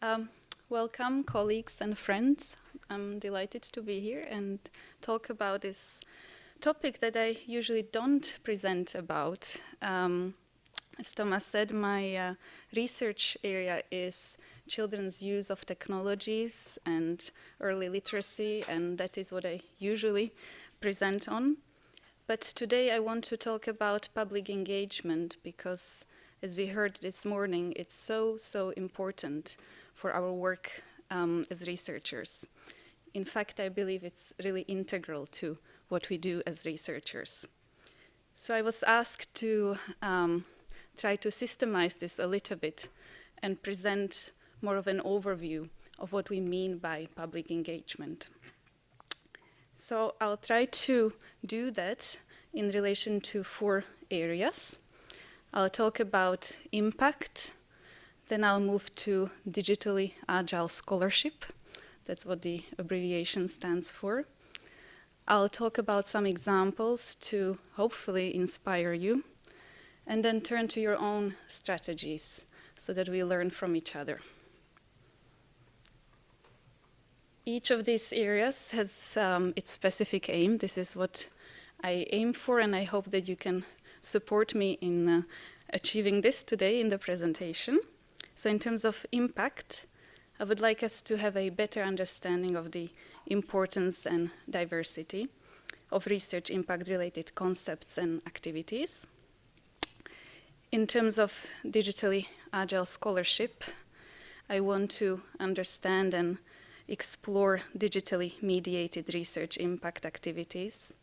Um, Welcome, colleagues and friends. I'm delighted to be here and talk about this topic that I usually don't present about. As Thomas said, my research area is children's use of technologies and early literacy, and that is what I usually present on. But today I want to talk about public engagement because, as we heard this morning, it's so important for our work as researchers. In fact, I believe it's really integral to what we do as researchers. So I was asked to try to systemize this a little bit and present more of an overview of what we mean by public engagement. So I'll try to do that in relation to 4 areas. I'll talk about impact, then I'll move to digitally agile scholarship. That's what the abbreviation stands for. I'll talk about some examples to hopefully inspire you, and then turn to your own strategies so that we learn from each other. Each of these areas has its specific aim. This is what I aim for, and I hope that you can support me in achieving this today in the presentation. So in terms of impact, I would like us to have a better understanding of the importance and diversity of research impact-related concepts and activities. In terms of digitally agile scholarship, I want to understand and explore digitally mediated research impact activities,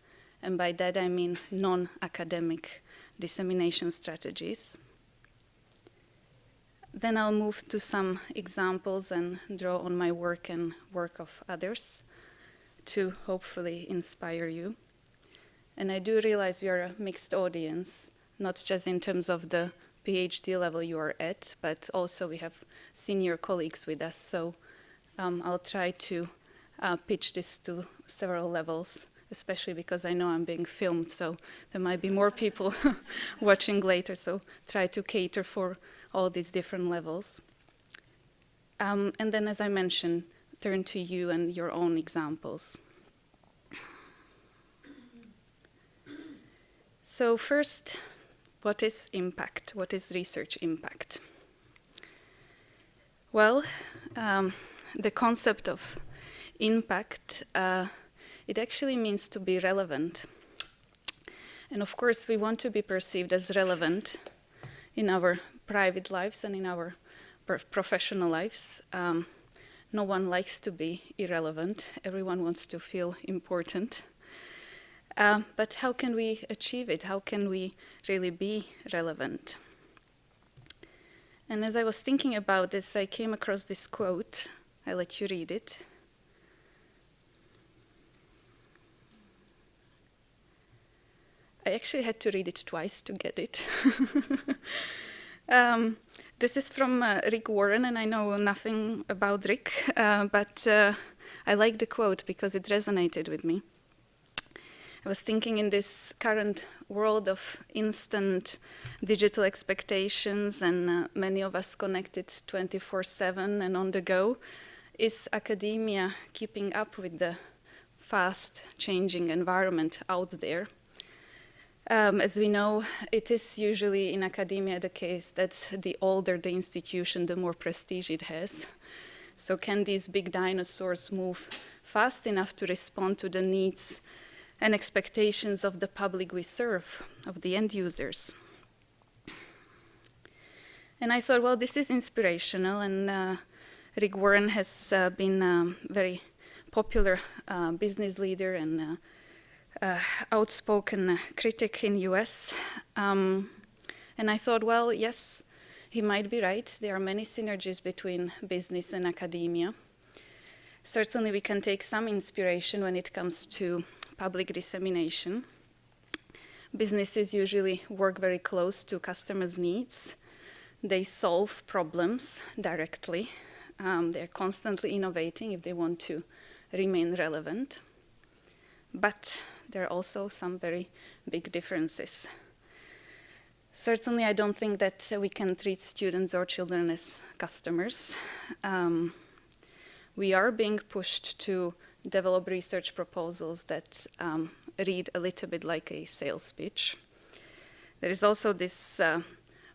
and by that I mean non-academic dissemination strategies. Then I'll move to some examples and draw on my work and work of others to hopefully inspire you. And I do realize we are a mixed audience, not just in terms of the PhD level you are at, but also we have senior colleagues with us, so I'll try to pitch this to several levels, especially because I know I'm being filmed, so there might be more people watching later, so try to cater for all these different levels. And then, as I mentioned, turn to you and your own examples. So first, what is impact? What is research impact? Well, the concept of impact, it actually means to be relevant. And of course, we want to be perceived as relevant in our private lives and in our professional lives. No one likes to be irrelevant. Everyone wants to feel important. But how can we achieve it? How can we really be relevant? And as I was thinking about this, I came across this quote. I'll let you read it. I actually had to read it twice to get it. This is from Rick Warren, and I know nothing about Rick, but I like the quote because it resonated with me. I was thinking in this current world of instant digital expectations and many of us connected 24/7 and on the go, is academia keeping up with the fast changing environment out there? As we know, it is usually in academia the case that the older the institution, the more prestige it has. So can these big dinosaurs move fast enough to respond to the needs and expectations of the public we serve, of the end users? And I thought, well, this is inspirational, and Rick Warren has been a very popular business leader and outspoken critic in US. And I thought, well, yes, he might be right. There are many synergies between business and academia. Certainly we can take some inspiration when it comes to public dissemination. Businesses usually work very close to customers' needs. They solve problems directly. They're constantly innovating if they want to remain relevant. But there are also some very big differences. Certainly, I don't think that we can treat students or children as customers. We are being pushed to develop research proposals that read a little bit like a sales pitch. There is also this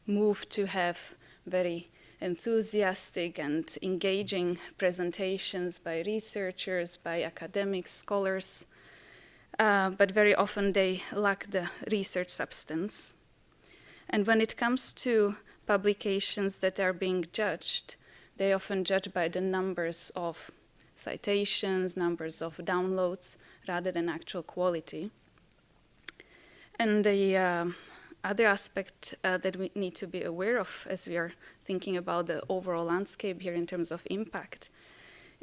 move to have very enthusiastic and engaging presentations by researchers, by academics, scholars, but very often they lack the research substance. And when it comes to publications that are being judged, they often judge by the numbers of citations, numbers of downloads, rather than actual quality. And the other aspect that we need to be aware of as we are thinking about the overall landscape here in terms of impact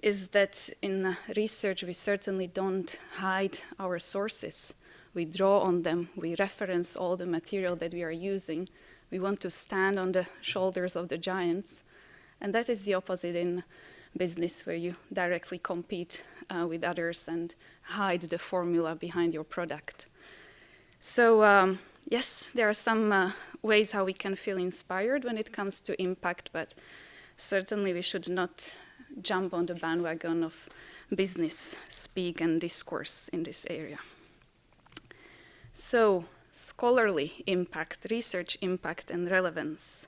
is that in research we certainly don't hide our sources. We draw on them, we reference all the material that we are using. We want to stand on the shoulders of the giants. And that is the opposite in business, where you directly compete with others and hide the formula behind your product. So yes, there are some ways how we can feel inspired when it comes to impact, but certainly we should not jump on the bandwagon of business speak and discourse in this area. So, scholarly impact, research impact and relevance.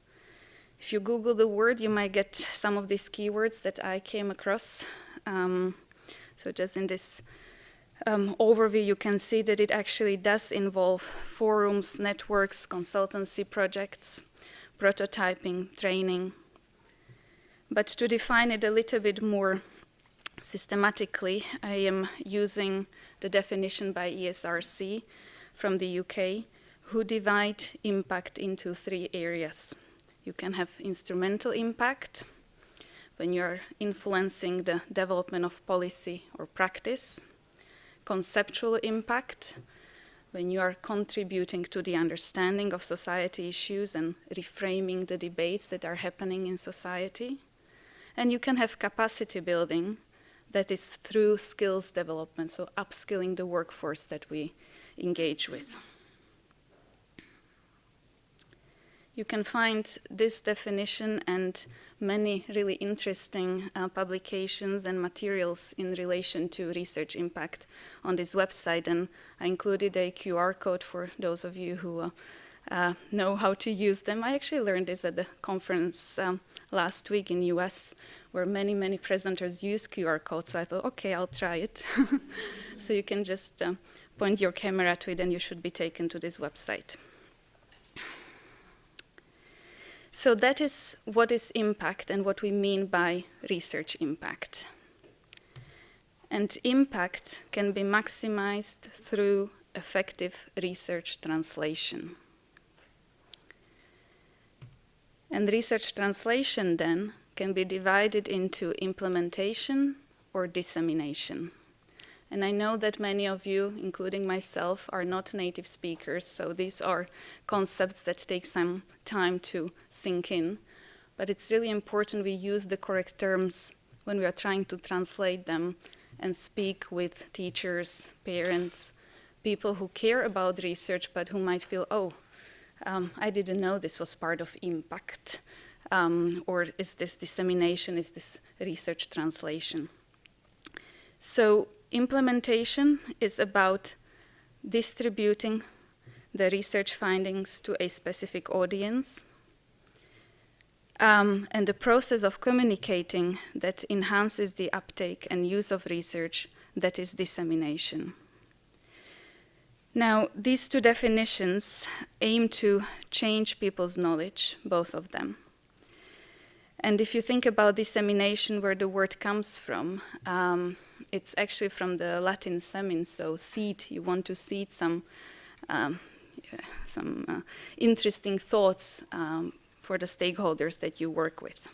If you Google the word, you might get some of these keywords that I came across. So just in this overview, you can see that it actually does involve forums, networks, consultancy projects, prototyping, training. But to define it a little bit more systematically, I am using the definition by ESRC from the UK, who divide impact into 3 areas. You can have instrumental impact, when you're influencing the development of policy or practice. Conceptual impact, when you are contributing to the understanding of society issues and reframing the debates that are happening in society. And you can have capacity building, that is through skills development, so upskilling the workforce that we engage with. You can find this definition and many really interesting publications and materials in relation to research impact on this website, and I included a QR code for those of you who know how to use them. I actually learned this at the conference last week in US, where many presenters use QR codes, so I thought, okay, I'll try it. So you can just point your camera to it and you should be taken to this website. So that is what is impact and what we mean by research impact. And impact can be maximized through effective research translation. And research translation then can be divided into implementation or dissemination. And I know that many of you, including myself, are not native speakers, so these are concepts that take some time to sink in. But it's really important we use the correct terms when we are trying to translate them and speak with teachers, parents, people who care about research but who might feel, oh, I didn't know this was part of impact. Or is this dissemination, is this research translation? So implementation is about distributing the research findings to a specific audience, and the process of communicating that enhances the uptake and use of research, that is dissemination. Now, these 2 definitions aim to change people's knowledge, both of them. And if you think about dissemination, where the word comes from, it's actually from the Latin semin, so seed. You want to seed some interesting thoughts for the stakeholders that you work with.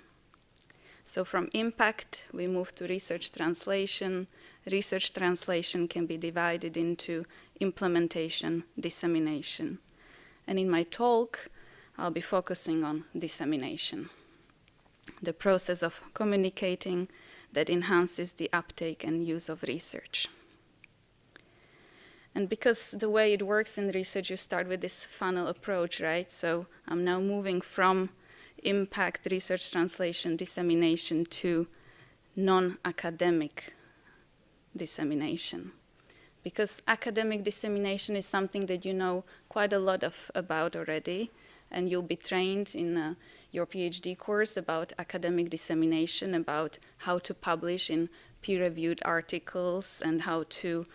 So from impact, we move to research translation. Research translation can be divided into implementation, dissemination. And in my talk, I'll be focusing on dissemination, the process of communicating that enhances the uptake and use of research. And because the way it works in research, you start with this funnel approach, right? So I'm now moving from impact, research translation, dissemination to non-academic dissemination. Because academic dissemination is something that you know quite a lot about already, and you'll be trained in your PhD course about academic dissemination, about how to publish in peer-reviewed articles and how to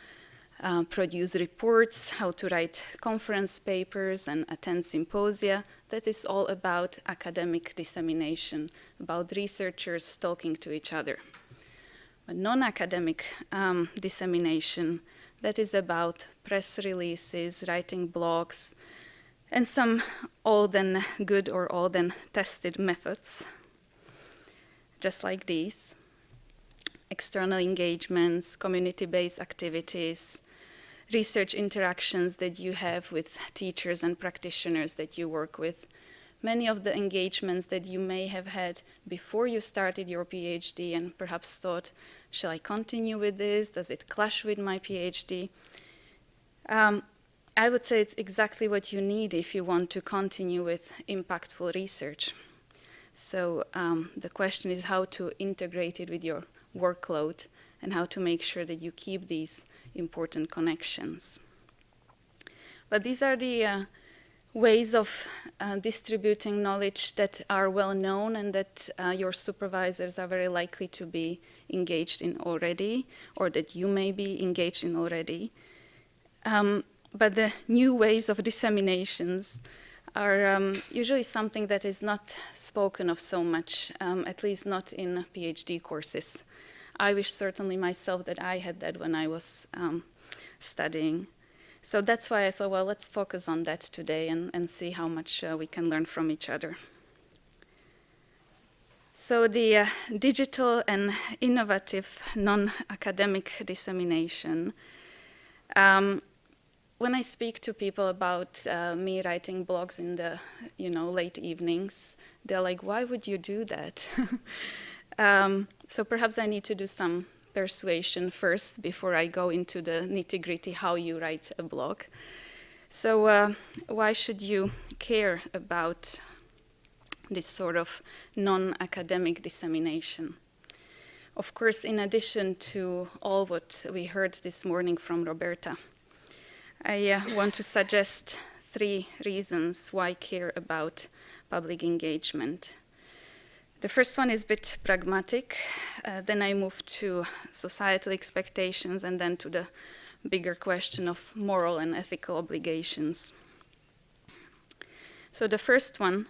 produce reports, how to write conference papers and attend symposia. That is all about academic dissemination, about researchers talking to each other. But non-academic dissemination, that is about press releases, writing blogs, and some old and good or old and tested methods, just like these. External engagements, community-based activities, research interactions that you have with teachers and practitioners that you work with. Many of the engagements that you may have had before you started your PhD and perhaps thought, shall I continue with this? Does it clash with my PhD? I would say it's exactly what you need if you want to continue with impactful research. So the question is how to integrate it with your workload and how to make sure that you keep these important connections. But these are the ways of distributing knowledge that are well known and that your supervisors are very likely to be engaged in already, or that you may be engaged in already. But the new ways of disseminations are usually something that is not spoken of so much, at least not in PhD courses. I wish certainly myself that I had that when I was studying. So that's why I thought, well, let's focus on that today and see how much we can learn from each other. So the digital and innovative non-academic dissemination. When I speak to people about me writing blogs in the late evenings, they're like, why would you do that? So perhaps I need to do some persuasion first before I go into the nitty-gritty how you write a blog. So why should you care about this sort of non-academic dissemination? Of course, in addition to all what we heard this morning from Roberta, I want to suggest 3 reasons why care about public engagement. The first one is a bit pragmatic, then I move to societal expectations and then to the bigger question of moral and ethical obligations. So the first one,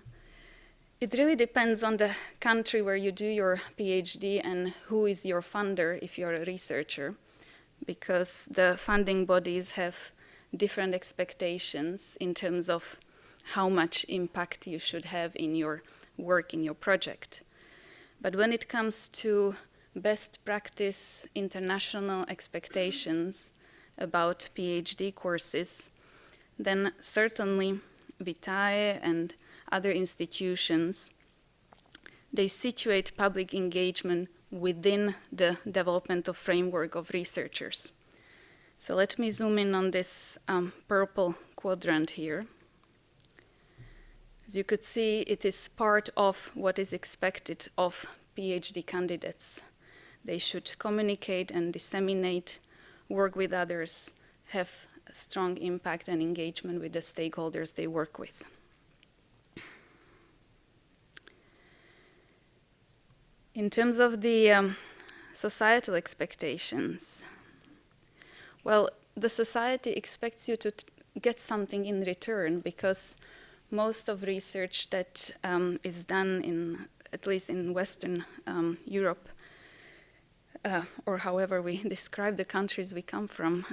it really depends on the country where you do your PhD and who is your funder if you're a researcher, because the funding bodies have different expectations in terms of how much impact you should have in your work, in your project. But when it comes to best practice international expectations about PhD courses, then certainly Vitae and other institutions, they situate public engagement within the developmental framework of researchers. So let me zoom in on this purple quadrant here. As you could see, it is part of what is expected of PhD candidates. They should communicate and disseminate, work with others, have a strong impact and engagement with the stakeholders they work with. In terms of the societal expectations, well, the society expects you to get something in return because most of research that is done in, at least in Western Europe, or however we describe the countries we come from,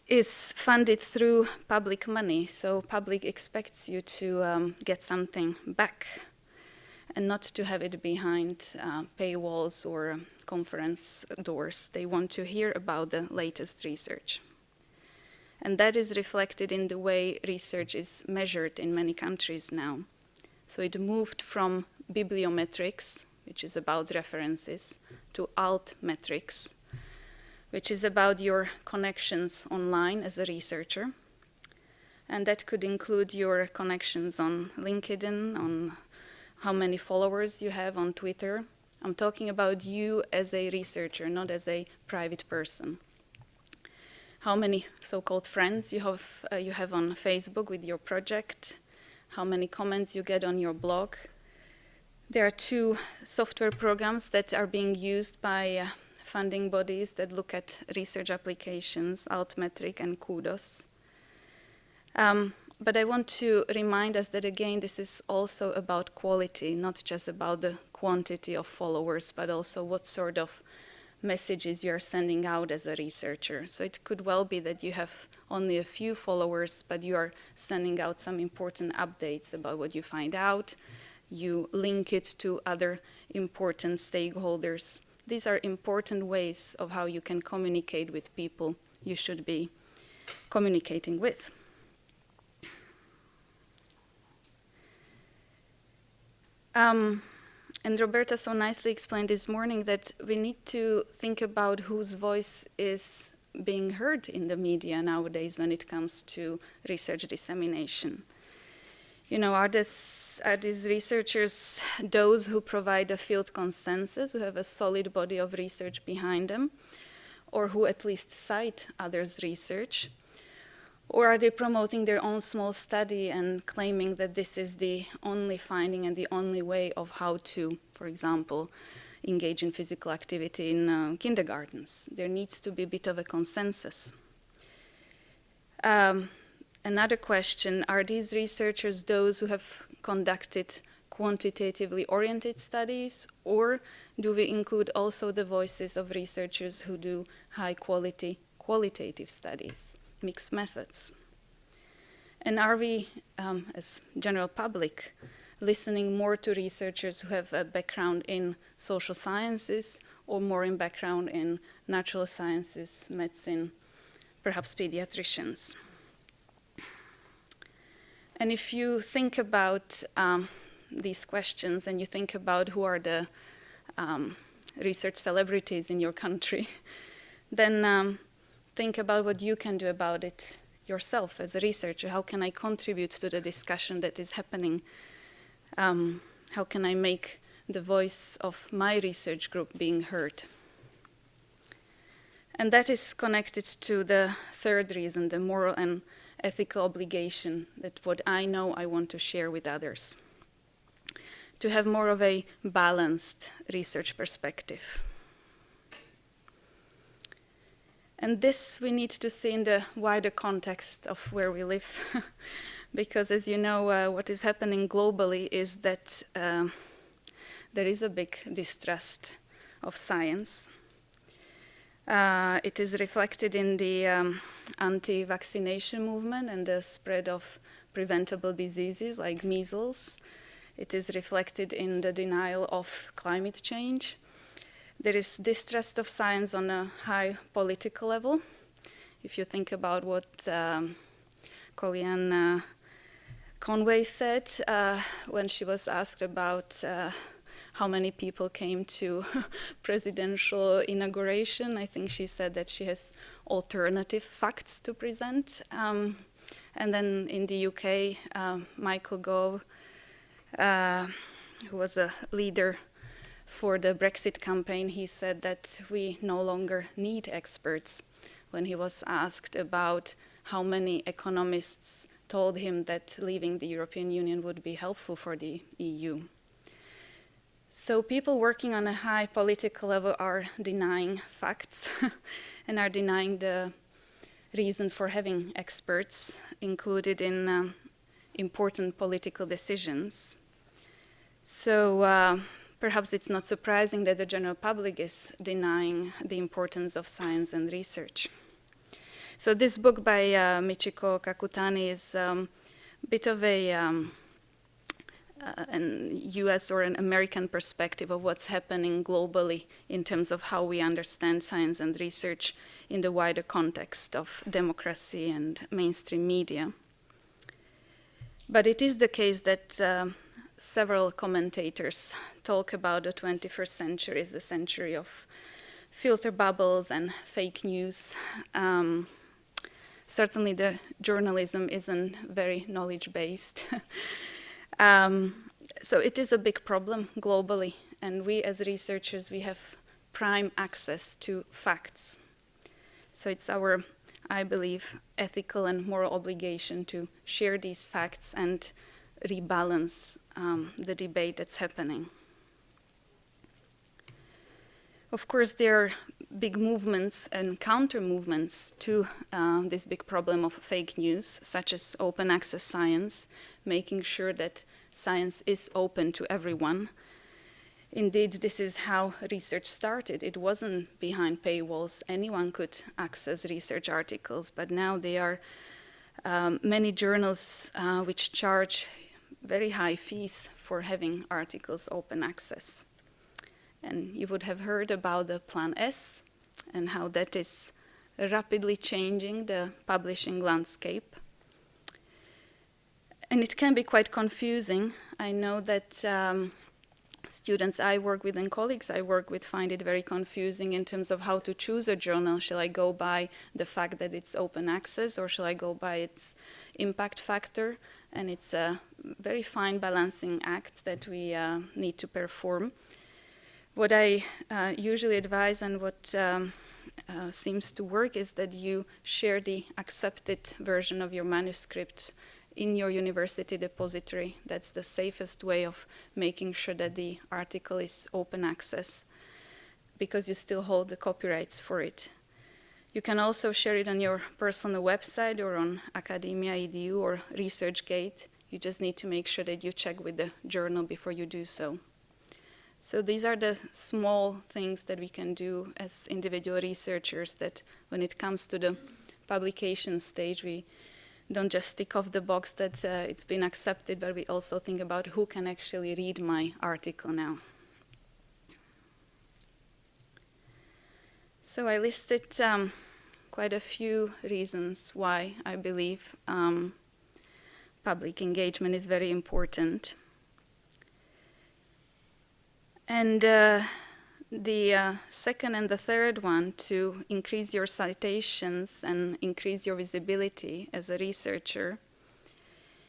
is funded through public money. So public expects you to get something back and not to have it behind paywalls or conference doors. They want to hear about the latest research. And that is reflected in the way research is measured in many countries now. So it moved from bibliometrics, which is about references, to altmetrics, which is about your connections online as a researcher. And that could include your connections on LinkedIn, on how many followers you have on Twitter. I'm talking about you as a researcher, not as a private person. How many so-called friends you have on Facebook with your project, how many comments you get on your blog. There are 2 software programs that are being used by funding bodies that look at research applications, Altmetric and Kudos. But I want to remind us that, again, this is also about quality, not just about the quantity of followers, but also what sort of messages you are sending out as a researcher. So it could well be that you have only a few followers, but you are sending out some important updates about what you find out. You link it to other important stakeholders. These are important ways of how you can communicate with people you should be communicating with. And Roberta so nicely explained this morning that we need to think about whose voice is being heard in the media nowadays when it comes to research dissemination. You know, are these researchers those who provide a field consensus, who have a solid body of research behind them, or who at least cite others' research? Or are they promoting their own small study and claiming that this is the only finding and the only way of how to, for example, engage in physical activity in kindergartens? There needs to be a bit of a consensus. Another question, are these researchers those who have conducted quantitatively oriented studies, or do we include also the voices of researchers who do high-quality qualitative studies? Mixed methods. And are we, as general public, listening more to researchers who have a background in social sciences or more in background in natural sciences, medicine, perhaps pediatricians? And if you think about these questions and you think about who are the research celebrities in your country, then think about what you can do about it yourself as a researcher. How can I contribute to the discussion that is happening? How can I make the voice of my research group being heard? And that is connected to the third reason, the moral and ethical obligation, that what I know I want to share with others. To have more of a balanced research perspective. And this we need to see in the wider context of where we live, because as you know, what is happening globally is that there is a big distrust of science. It is reflected in the anti-vaccination movement and the spread of preventable diseases like measles. It is reflected in the denial of climate change. There is distrust of science on a high political level. If you think about what Kellyanne Conway said when she was asked about how many people came to presidential inauguration, I think she said that she has alternative facts to present. And then in the UK, Michael Gove, who was a leader for the Brexit campaign, he said that we no longer need experts when he was asked about how many economists told him that leaving the European Union would be helpful for the EU. So people working on a high political level are denying facts and are denying the reason for having experts included in important political decisions. So perhaps it's not surprising that the general public is denying the importance of science and research. So this book by Michiko Kakutani is a bit of an US or an American perspective of what's happening globally in terms of how we understand science and research in the wider context of democracy and mainstream media. But it is the case that several commentators talk about the 21st century as a century of filter bubbles and fake news. Certainly the journalism isn't very knowledge-based. So it is a big problem globally, and we as researchers, we have prime access to facts. So it's our, I believe, ethical and moral obligation to share these facts and rebalance the debate that's happening. Of course, there are big movements and counter movements to this big problem of fake news, such as open access science, making sure that science is open to everyone. Indeed, this is how research started. It wasn't behind paywalls. Anyone could access research articles, but now there are many journals which charge very high fees for having articles open access. And you would have heard about the Plan S and how that is rapidly changing the publishing landscape. And it can be quite confusing. I know that students I work with and colleagues I work with find it very confusing in terms of how to choose a journal. Shall I go by the fact that it's open access, or shall I go by its impact factor? And it's a very fine balancing act that we need to perform. What I usually advise and what seems to work is that you share the accepted version of your manuscript in your university depository. That's the safest way of making sure that the article is open access, because you still hold the copyrights for it. You can also share it on your personal website or on academia.edu or ResearchGate. You just need to make sure that you check with the journal before you do so. So these are the small things that we can do as individual researchers, that when it comes to the publication stage, we don't just tick off the box that it's been accepted, but we also think about who can actually read my article now. So I listed quite a few reasons why I believe public engagement is very important. And the second and the third one, to increase your citations and increase your visibility as a researcher,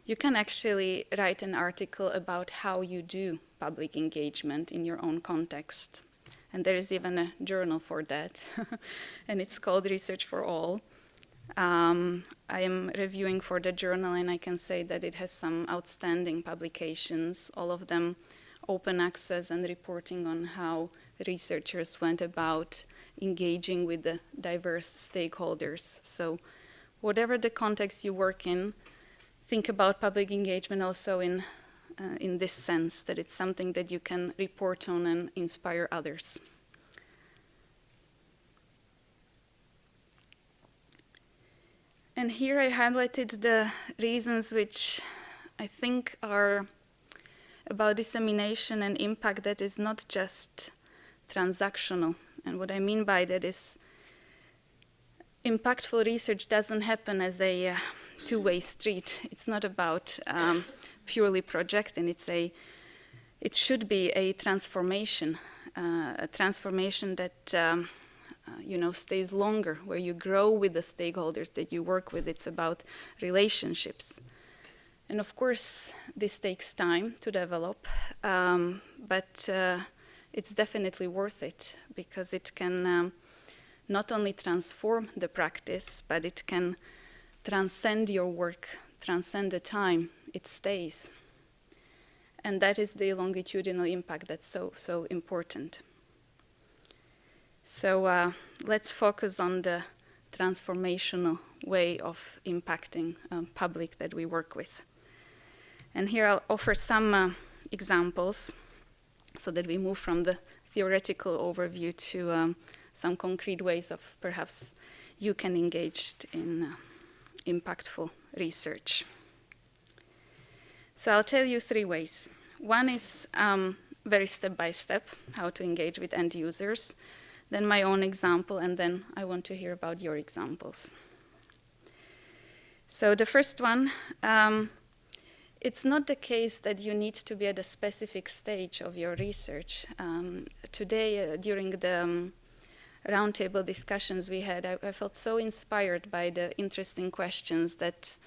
you can actually write an article about how you do public engagement in your own context. And there is even a journal for that, and it's called Research for All. I am reviewing for the journal, and I can say that it has some outstanding publications, all of them open access and reporting on how researchers went about engaging with the diverse stakeholders. So whatever the context you work in, think about public engagement also in this sense, that it's something that you can report on and inspire others. And here I highlighted the reasons which I think are about dissemination and impact that is not just transactional. And what I mean by that is impactful research doesn't happen as a two-way street. It's not about purely projecting. It should be a transformation that stays longer, where you grow with the stakeholders that you work with. It's about relationships. And of course, this takes time to develop, but it's definitely worth it, because it can not only transform the practice, but it can transcend your work, transcend the time. It stays. And that is the longitudinal impact that's so important. So let's focus on the transformational way of impacting public that we work with. And here I'll offer some examples so that we move from the theoretical overview to some concrete ways of perhaps you can engage in impactful research. So I'll tell you 3 ways. One is very step-by-step, how to engage with end users, then my own example, and then I want to hear about your examples. So the first one, it's not the case that you need to be at a specific stage of your research. Today, during the roundtable discussions we had, I felt so inspired by the interesting questions that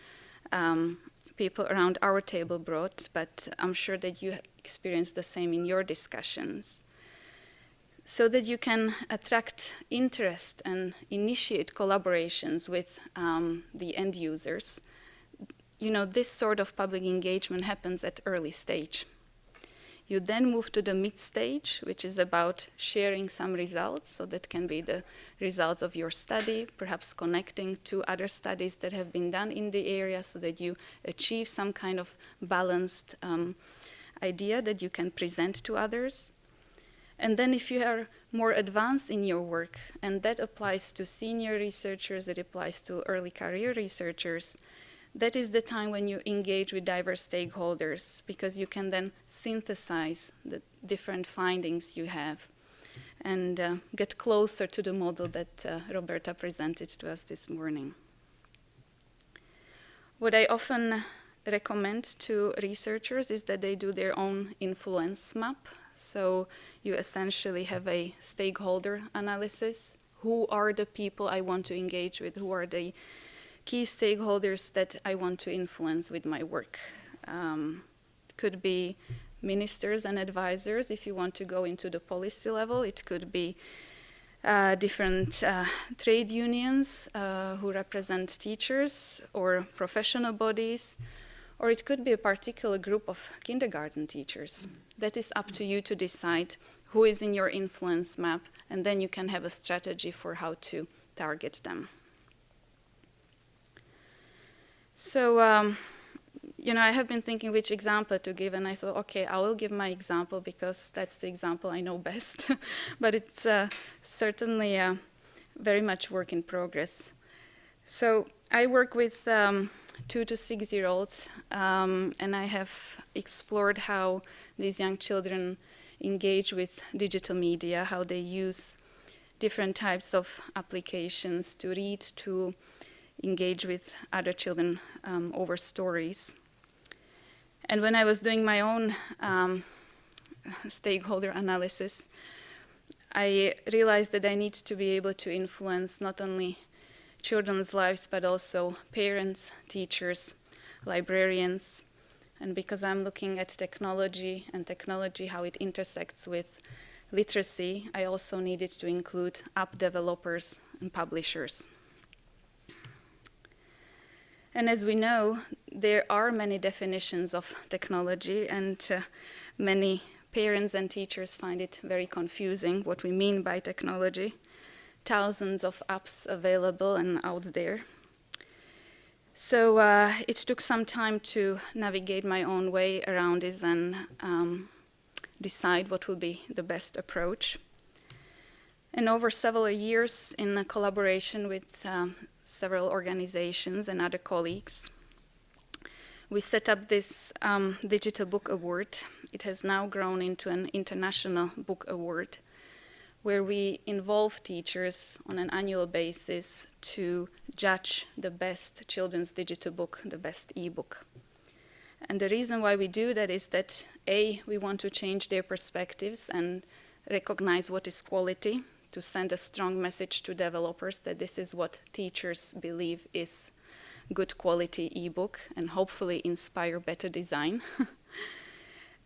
people around our table brought, but I'm sure that you experienced the same in your discussions. So that you can attract interest and initiate collaborations with the end users, this sort of public engagement happens at early stage. You then move to the mid stage, which is about sharing some results. So that can be the results of your study, perhaps connecting to other studies that have been done in the area so that you achieve some kind of balanced idea that you can present to others. And then if you are more advanced in your work, and that applies to senior researchers, it applies to early career researchers, that is the time when you engage with diverse stakeholders, because you can then synthesize the different findings you have and get closer to the model that Roberta presented to us this morning. What I often recommend to researchers is that they do their own influence map. So you essentially have a stakeholder analysis. Who are the people I want to engage with? Who are the key stakeholders that I want to influence with my work? Could be ministers and advisors if you want to go into the policy level. It could be different trade unions who represent teachers or professional bodies, or it could be a particular group of kindergarten teachers. That is up to you to decide who is in your influence map, and then you can have a strategy for how to target them. So, I have been thinking which example to give, and I thought, okay, I will give my example because that's the example I know best. But it's certainly very much work in progress. So I work with 2 to 6 year olds, and I have explored how these young children engage with digital media, how they use different types of applications to read, to engage with other children over stories. And when I was doing my own stakeholder analysis, I realized that I need to be able to influence not only children's lives, but also parents, teachers, librarians. And because I'm looking at technology and technology, how it intersects with literacy, I also needed to include app developers and publishers. And as we know, there are many definitions of technology, and many parents and teachers find it very confusing what we mean by technology. Thousands of apps available and out there. So it took some time to navigate my own way around this and decide what would be the best approach. And over several years, in a collaboration with several organizations and other colleagues, we set up this Digital Book Award. It has now grown into an international book award, where we involve teachers on an annual basis to judge the best children's digital book, the best e-book. And the reason why we do that is that, A, we want to change their perspectives and recognize what is quality, to send a strong message to developers that this is what teachers believe is good quality e-book, and hopefully inspire better design.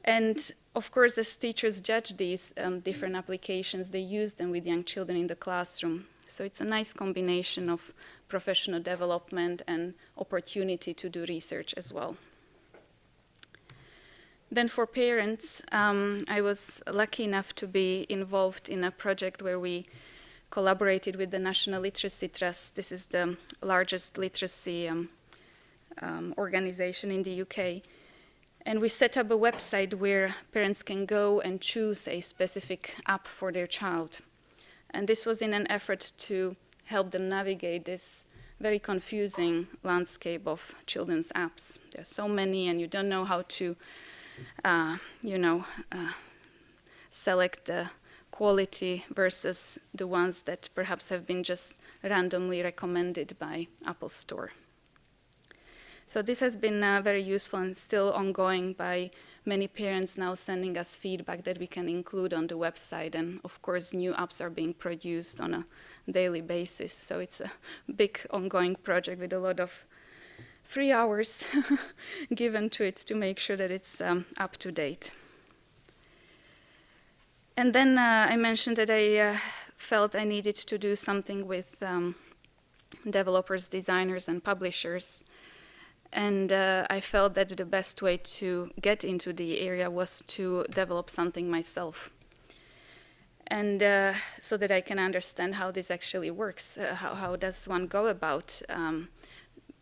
And of course, as teachers judge these different applications, they use them with young children in the classroom. So it's a nice combination of professional development and opportunity to do research as well. Then for parents, I was lucky enough to be involved in a project where we collaborated with the National Literacy Trust. This is the largest literacy organization in the UK. And we set up a website where parents can go and choose a specific app for their child. And this was in an effort to help them navigate this very confusing landscape of children's apps. There are so many, and you don't know how to, select the quality versus the ones that perhaps have been just randomly recommended by Apple Store. So this has been very useful and still ongoing by many parents now sending us feedback that we can include on the website. And of course, new apps are being produced on a daily basis. So it's a big ongoing project with a lot of free hours given to it to make sure that it's up to date. And then I mentioned that I felt I needed to do something with developers, designers, and publishers. And I felt that the best way to get into the area was to develop something myself. And so that I can understand how this actually works. How does one go about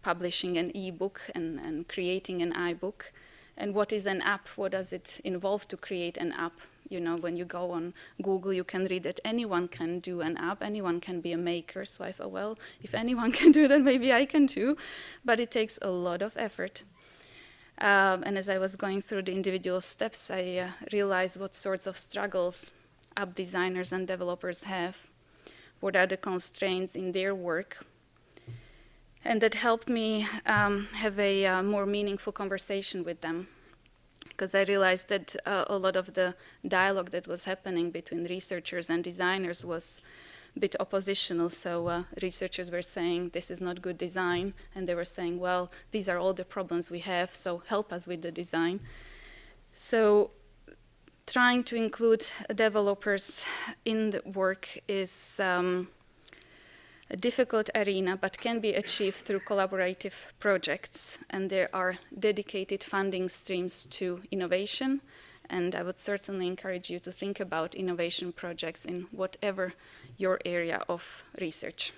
publishing an e-book and creating an iBook? And what is an app? What does it involve to create an app? You know, when you go on Google, you can read that anyone can do an app, anyone can be a maker. So I thought, well, if anyone can do that, maybe I can too. But it takes a lot of effort. And as I was going through the individual steps, I realized what sorts of struggles app designers and developers have. What are the constraints in their work? And that helped me have a more meaningful conversation with them. Because I realized that a lot of the dialogue that was happening between researchers and designers was a bit oppositional. So researchers were saying, this is not good design. And they were saying, well, these are all the problems we have, so help us with the design. So trying to include developers in the work is a difficult arena, but can be achieved through collaborative projects. And there are dedicated funding streams to innovation. And I would certainly encourage you to think about innovation projects in whatever your area of research.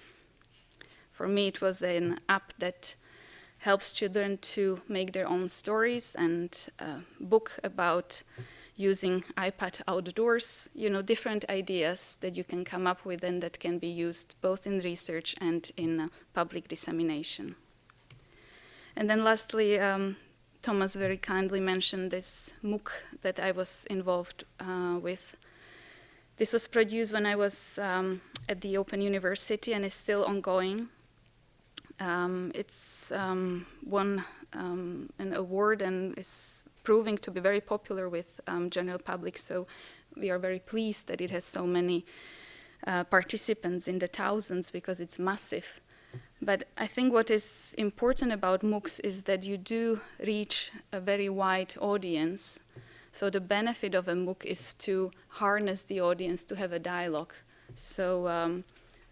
For me, it was an app that helps children to make their own stories, and a book about using iPad outdoors, you know, different ideas that you can come up with and that can be used both in research and in public dissemination. And then lastly, Thomas very kindly mentioned this MOOC that I was involved with. This was produced when I was at the Open University and is still ongoing. It's won an award and is proving to be very popular with general public, so we are very pleased that it has so many participants in the thousands because it's massive. But I think what is important about MOOCs is that you do reach a very wide audience. So the benefit of a MOOC is to harness the audience to have a dialogue. So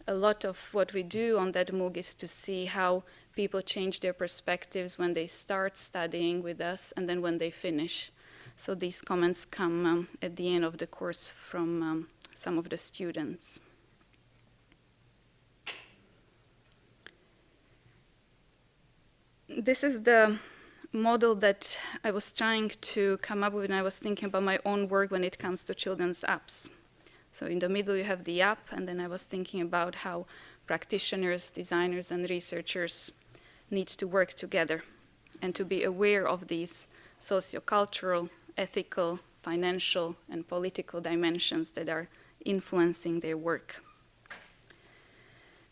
a lot of what we do on that MOOC is to see how people change their perspectives when they start studying with us and then when they finish. So these comments come at the end of the course from some of the students. This is the model that I was trying to come up with when I was thinking about my own work when it comes to children's apps. So in the middle you have the app, and then I was thinking about how practitioners, designers, and researchers need to work together and to be aware of these sociocultural, ethical, financial, and political dimensions that are influencing their work.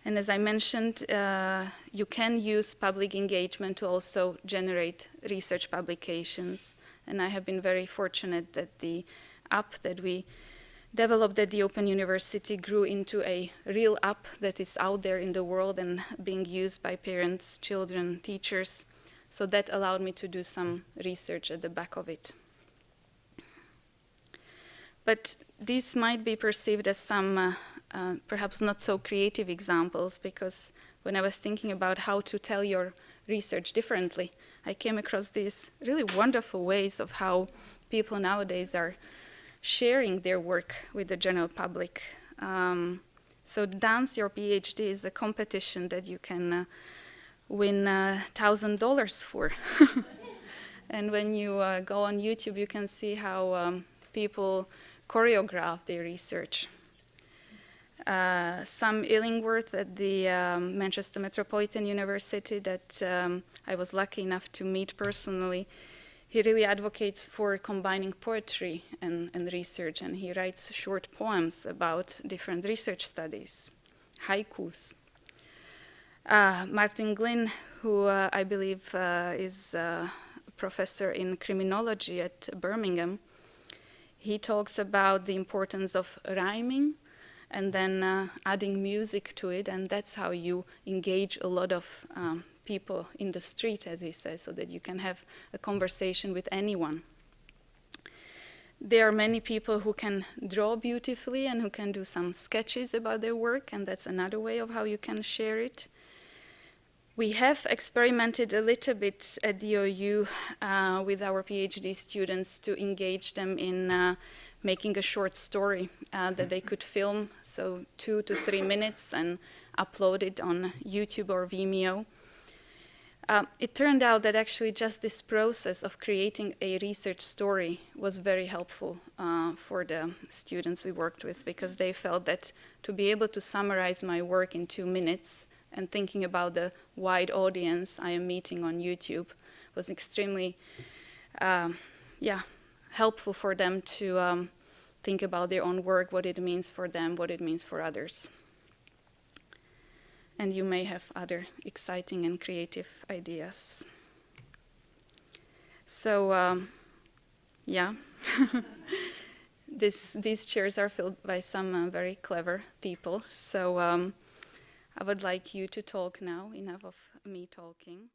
And as I mentioned, you can use public engagement to also generate research publications. And I have been very fortunate that the app that we developed at the Open University grew into a real app that is out there in the world and being used by parents, children, teachers. So that allowed me to do some research at the back of it. But these might be perceived as some perhaps not so creative examples, because when I was thinking about how to tell your research differently, I came across these really wonderful ways of how people nowadays are sharing their work with the general public. So Dance Your PhD is a competition that you can win $1,000 for. And when you go on YouTube, you can see how people choreograph their research. Sam Illingworth at the Manchester Metropolitan University that I was lucky enough to meet personally, he really advocates for combining poetry and research, and he writes short poems about different research studies, haikus. Martin Glynn, who I believe is a professor in criminology at Birmingham. He talks about the importance of rhyming and then adding music to it, and that's how you engage a lot of people in the street, as he says, so that you can have a conversation with anyone. There are many people who can draw beautifully and who can do some sketches about their work, and that's another way of how you can share it. We have experimented a little bit at the OU with our PhD students to engage them in making a short story that they could film, so 2 to 3 minutes, and upload it on YouTube or Vimeo. It turned out that actually just this process of creating a research story was very helpful for the students we worked with, because they felt that to be able to summarize my work in 2 minutes and thinking about the wide audience I am meeting on YouTube was extremely helpful for them to think about their own work, what it means for them, what it means for others. And you may have other exciting and creative ideas. So, these chairs are filled by some very clever people. So I would like you to talk now, enough of me talking.